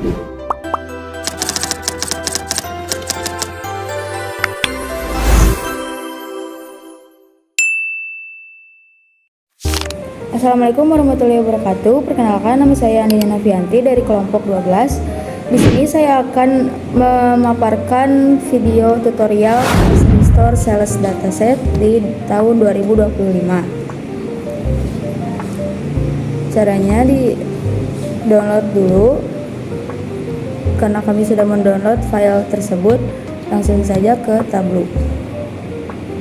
Assalamualaikum warahmatullahi wabarakatuh. Perkenalkan, nama saya Andini Novianti dari kelompok 12. Di sini saya akan memaparkan video tutorial Restore Sales Dataset di tahun 2025. Caranya di download dulu. Karena kami sudah mendownload file tersebut, langsung saja ke Tableau.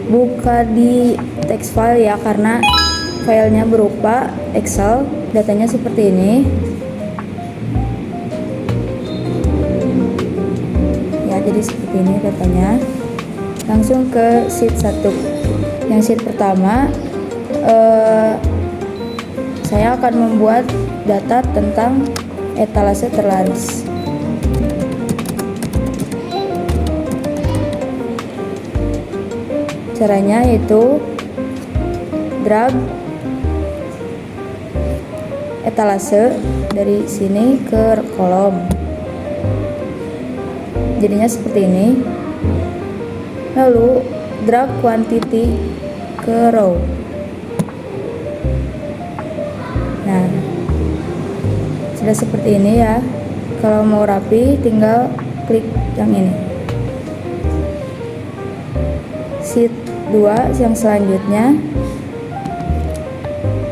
Buka di text file ya, karena filenya berupa Excel, datanya seperti ini. Ya, jadi seperti ini datanya. Langsung ke sheet 1. Yang sheet pertama, saya akan membuat data tentang etalase terlaris. Caranya yaitu drag etalase dari sini ke kolom, jadinya seperti ini. Lalu drag quantity ke row. Nah, sudah seperti ini ya. Kalau mau rapi tinggal klik yang ini. Sheet 2 yang selanjutnya,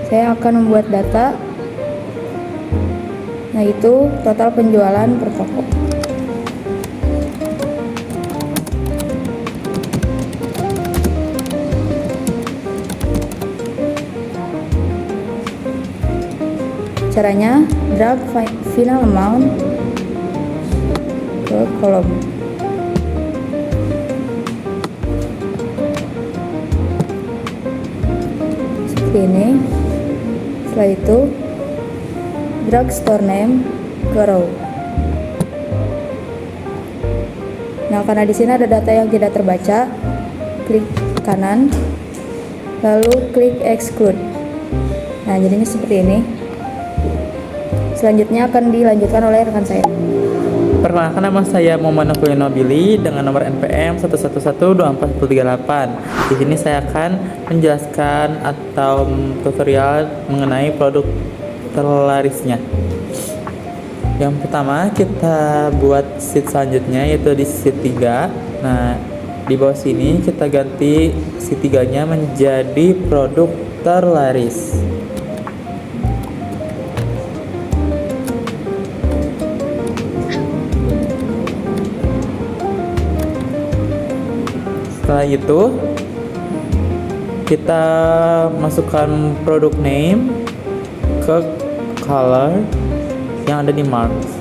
saya akan membuat data, yaitu total penjualan per toko. Caranya drag final amount ke kolom. Seperti ini. Setelah itu drag store name ke row. Nah, karena di sini ada data yang tidak terbaca, klik kanan, lalu klik exclude. Nah, jadinya seperti ini. Selanjutnya akan dilanjutkan oleh rekan saya. Perkenalkan, nama saya Muhammad Nofil Nobili dengan nomor NPM 1112438. Di sini saya akan menjelaskan atau tutorial mengenai produk terlarisnya. Yang pertama, kita buat sheet selanjutnya, yaitu di sheet 3. Nah, di bawah sini kita ganti sheet 3-nya menjadi produk terlaris. Setelah itu kita masukkan produk name ke color yang ada di marks.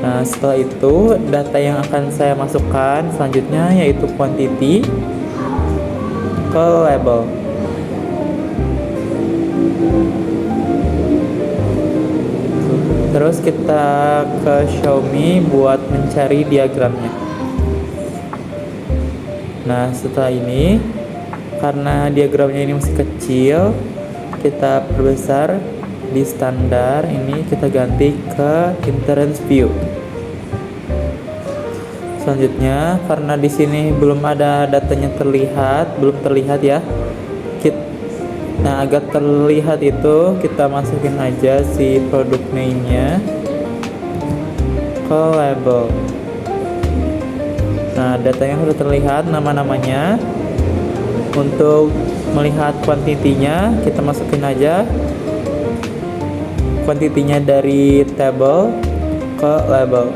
Nah, setelah itu data yang akan saya masukkan selanjutnya yaitu quantity ke label. Terus kita ke show me buat mencari diagramnya. Nah, setelah ini, karena diagramnya ini masih kecil, kita perbesar. Di standar ini kita ganti ke interest view. Selanjutnya, karena di sini belum ada datanya belum terlihat ya. Nah, agar terlihat itu kita masukin aja si produk name-nya ke label. Nah, datanya sudah terlihat nama-namanya. Untuk melihat kuantitinya, kita masukin aja kuantitinya dari table ke label.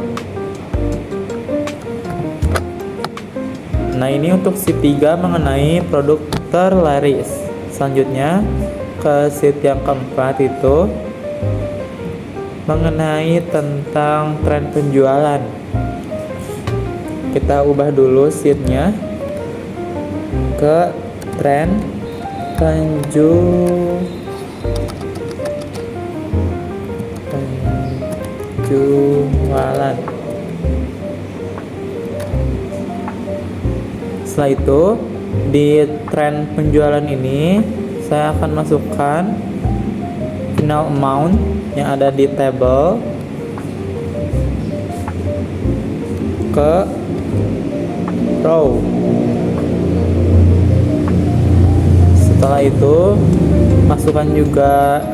Nah, ini untuk sheet 3 mengenai produk terlaris. Selanjutnya ke sheet yang keempat, itu mengenai tentang tren penjualan. Kita ubah dulu sheetnya ke tren penjualan. Setelah itu, di tren penjualan ini saya akan masukkan final amount yang ada di table ke row. Setelah itu masukkan juga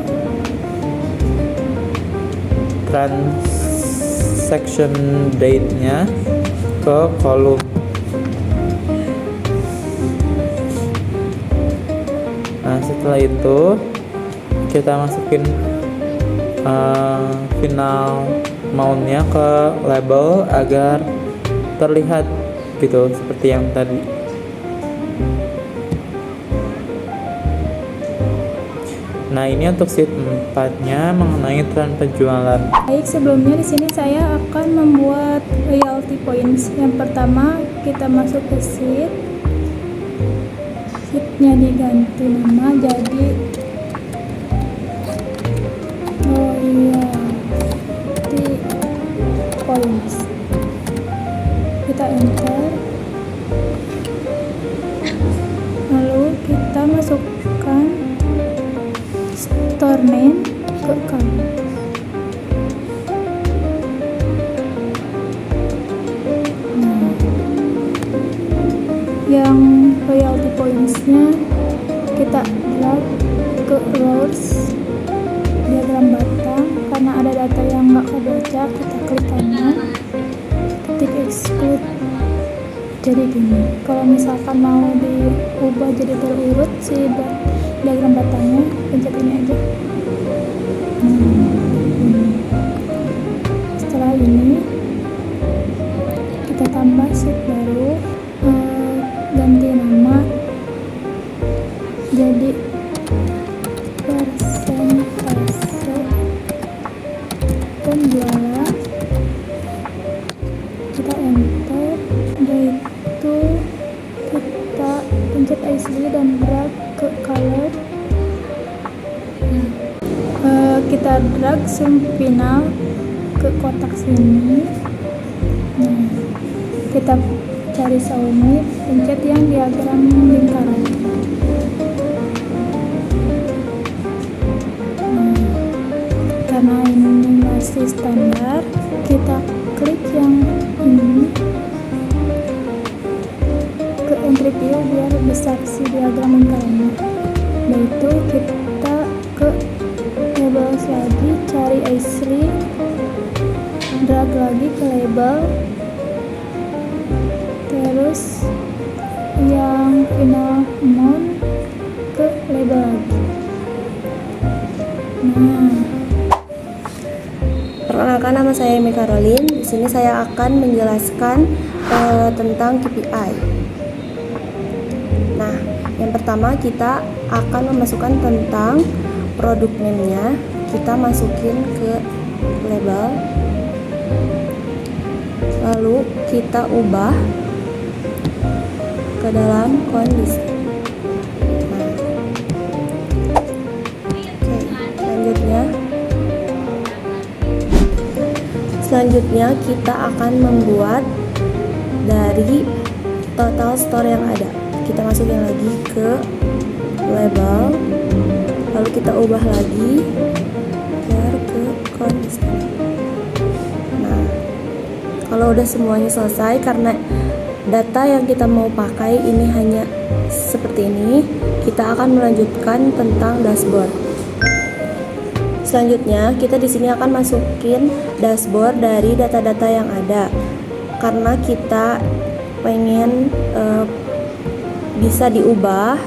transaction date-nya ke kolom. Nah, setelah itu kita masukin final mount-nya ke label agar terlihat gitu seperti yang tadi. Nah, ini untuk sheet 4-nya mengenai tren penjualan. Baik, sebelumnya di sini saya akan membuat royalty points. Yang pertama, kita masuk ke sheetnya diganti nama jadi royalty points. Kita enter, lalu kita masukkan store name ke column. Nah, yang royalty points-nya kita drag ke rows diagram batang. Karena ada data yang nggak kebaca, kita klik kanan, ketik exclude. Jadi gini, kalau misalkan mau diubah jadi terurut si diagram batangnya, pencet ini aja. Setelah ini kita tambah sheet baru, ganti nama jadi persentase penjualan. Kita enter, udah itu kita pencet ISD dan drag ke color. Kita drag sum final ke kotak sini. Nah, kita cari submit, pencet yang diagram lingkaran. Karena ini masih standar, kita klik yang ini ke entry view biar besar si diagram lingkarannya. Nah, itu kita ke label lagi, cari asli, drag lagi ke label, terus yang final mount ke label lagi. Nah, Perkenalkan, nama saya Amy Caroline. Di sini saya akan menjelaskan tentang KPI. Nah, yang pertama kita akan memasukkan tentang produk name-nya. Kita masukin ke label, lalu kita ubah ke dalam kondisi. Nah, selanjutnya kita akan membuat dari total store yang ada. Kita masukin lagi ke label, lalu kita ubah lagi biar ke konsisten. Nah, kalau udah semuanya selesai, karena data yang kita mau pakai ini hanya seperti ini, kita akan melanjutkan tentang dashboard. Selanjutnya, kita di sini akan masukin dashboard dari data-data yang ada. Karena kita pengen bisa diubah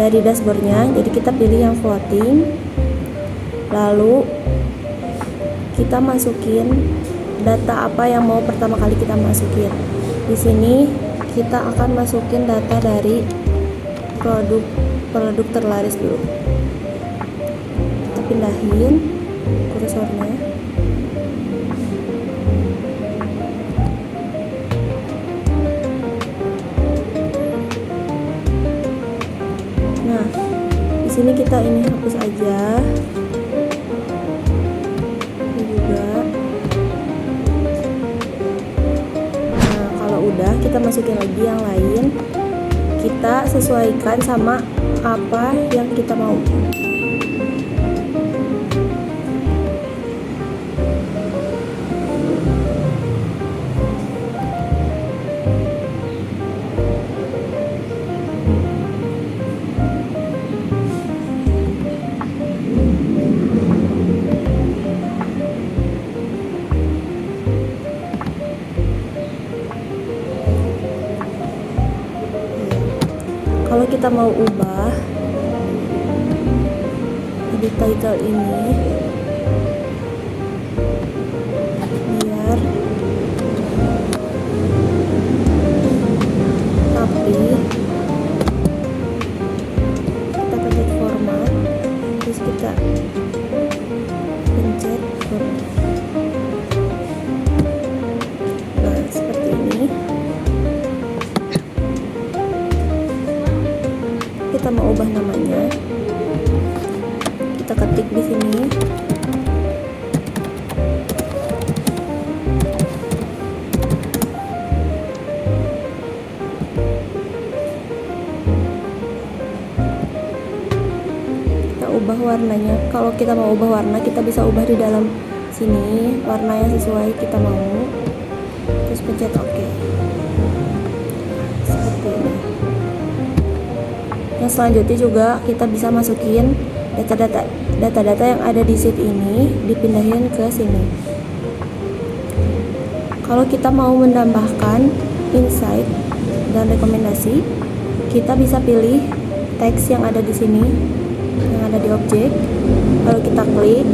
dari dashboardnya, jadi kita pilih yang floating. Lalu kita masukin data apa yang mau pertama kali kita masukin. Di sini kita akan masukin data dari produk terlaris dulu. Kita pindahin kursornya. Nah, di sini kita ini hapus aja. Ini juga. Nah, kalau udah, kita masukin lagi yang lain. Kita sesuaikan sama apa yang kita mau. kita mau ubah di title ini biar tapi kita pencet format, terus kita pencet format. Nah, seperti ini. Kita mau ubah namanya, kita ketik di sini. Kita ubah warnanya. Kalau kita mau ubah warna, kita bisa ubah di dalam sini warna yang sesuai kita mau, terus pencet OK. Seperti ini. Yang selanjutnya juga kita bisa masukin data-data yang ada di sheet ini, dipindahin ke sini. Kalau kita mau menambahkan insight dan rekomendasi, kita bisa pilih teks yang ada di sini, yang ada di objek. Lalu kita klik,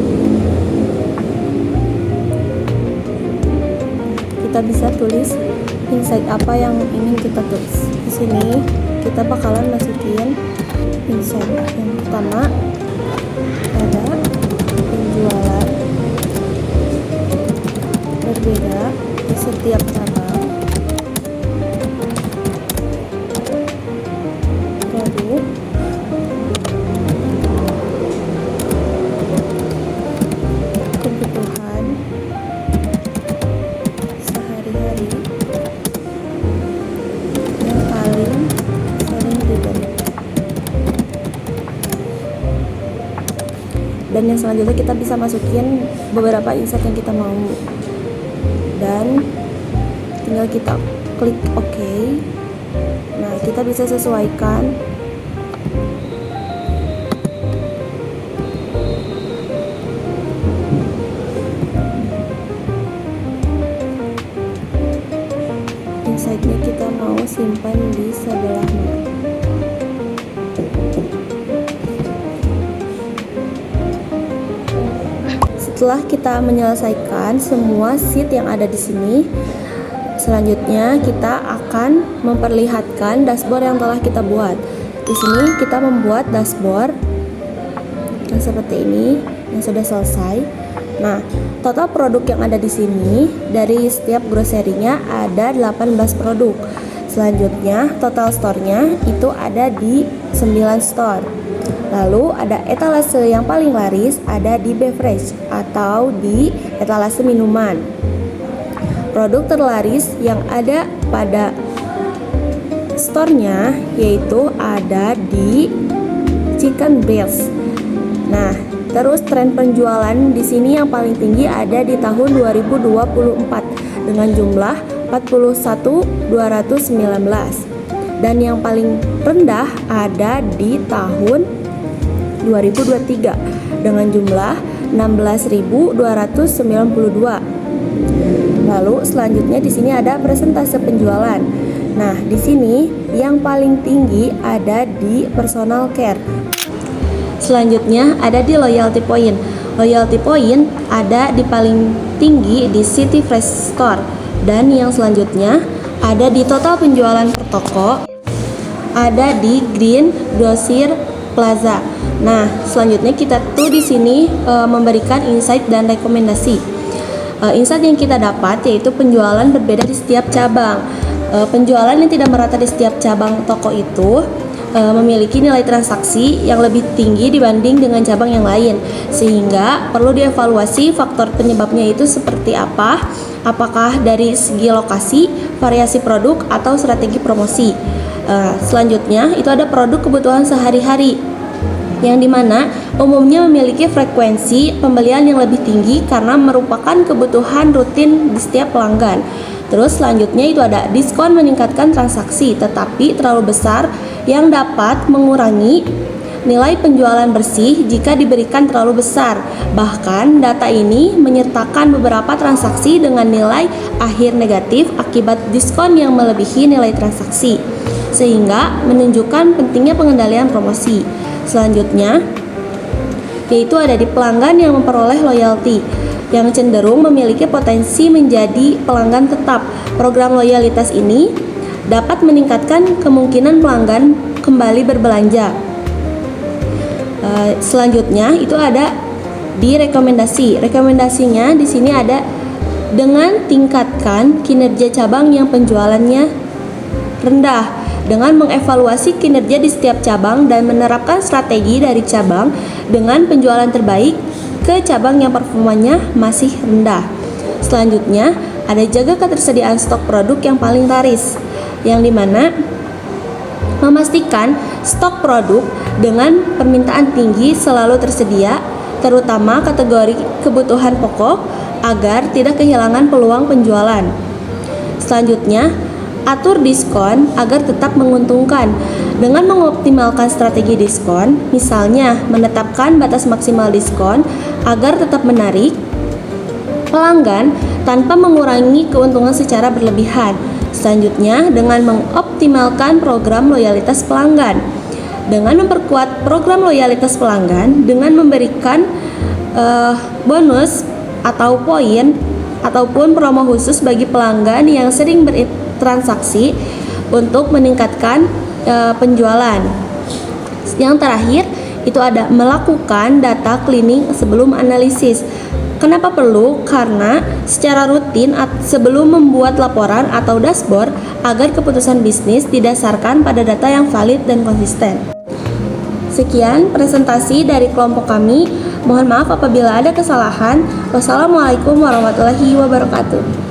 kita bisa tulis insight apa yang ingin kita tulis. Di sini kita bakalan masukin insight. Yang pertama ada penjualan berbeda di setiap cabang. Lalu kebutuhan sehari-hari yang paling sering dibeli. Dan yang selanjutnya kita bisa masukin beberapa insight yang kita mau, dan tinggal kita klik OK. Nah, kita bisa sesuaikan insight-nya, kita mau simpan di sebelah mana. Setelah kita menyelesaikan semua sheet yang ada di sini, selanjutnya kita akan memperlihatkan dashboard yang telah kita buat. Di sini kita membuat dashboard yang seperti ini, yang sudah selesai. Nah, total produk yang ada di sini dari setiap groserinya ada 18 produk. Selanjutnya total store-nya itu ada di 9 store. Lalu ada etalase yang paling laris ada di beverage atau di etalase minuman. Produk terlaris yang ada pada store-nya yaitu ada di chicken breast. Nah, terus tren penjualan di sini yang paling tinggi ada di tahun 2024 dengan jumlah 41.219. Dan yang paling rendah ada di tahun 2023 dengan jumlah 16.292. Lalu selanjutnya di sini ada persentase penjualan. Nah, di sini yang paling tinggi ada di personal care. Selanjutnya ada di loyalty point. Loyalty point ada di paling tinggi di City Fresh Store. Dan yang selanjutnya ada di total penjualan per toko, ada di Green Grocer Plaza. Nah, selanjutnya kita tuh di sini memberikan insight dan rekomendasi. Insight yang kita dapat yaitu penjualan berbeda di setiap cabang. Penjualan yang tidak merata di setiap cabang toko itu memiliki nilai transaksi yang lebih tinggi dibanding dengan cabang yang lain, sehingga perlu dievaluasi faktor penyebabnya itu seperti apa, apakah dari segi lokasi, variasi produk, atau strategi promosi. Selanjutnya itu ada produk kebutuhan sehari-hari yang dimana umumnya memiliki frekuensi pembelian yang lebih tinggi karena merupakan kebutuhan rutin di setiap pelanggan. Terus selanjutnya itu ada diskon meningkatkan transaksi tetapi terlalu besar yang dapat mengurangi nilai penjualan bersih jika diberikan terlalu besar. Bahkan data ini menyertakan beberapa transaksi dengan nilai akhir negatif akibat diskon yang melebihi nilai transaksi. sehingga menunjukkan pentingnya pengendalian promosi. Selanjutnya, yaitu ada di pelanggan yang memperoleh loyalty, yang cenderung memiliki potensi menjadi pelanggan tetap. Program loyalitas ini dapat meningkatkan kemungkinan pelanggan kembali berbelanja. Selanjutnya itu ada di rekomendasi. Rekomendasinya di sini ada dengan tingkatkan kinerja cabang yang penjualannya rendah dengan mengevaluasi kinerja di setiap cabang dan menerapkan strategi dari cabang dengan penjualan terbaik ke cabang yang performanya masih rendah. Selanjutnya ada jaga ketersediaan stok produk yang paling laris, yang dimana memastikan stok produk dengan permintaan tinggi selalu tersedia, terutama kategori kebutuhan pokok, agar tidak kehilangan peluang penjualan. Selanjutnya, atur diskon agar tetap menguntungkan dengan mengoptimalkan strategi diskon, misalnya menetapkan batas maksimal diskon agar tetap menarik pelanggan tanpa mengurangi keuntungan secara berlebihan. Selanjutnya, dengan mengoptimalkan program loyalitas pelanggan. Dengan memperkuat program loyalitas pelanggan dengan memberikan bonus atau poin ataupun promo khusus bagi pelanggan yang sering bertransaksi untuk meningkatkan penjualan. Yang terakhir itu ada melakukan data cleaning sebelum analisis. Kenapa perlu? Karena secara rutin sebelum membuat laporan atau dashboard agar keputusan bisnis didasarkan pada data yang valid dan konsisten. Sekian presentasi dari kelompok kami. Mohon maaf apabila ada kesalahan. Wassalamualaikum warahmatullahi wabarakatuh.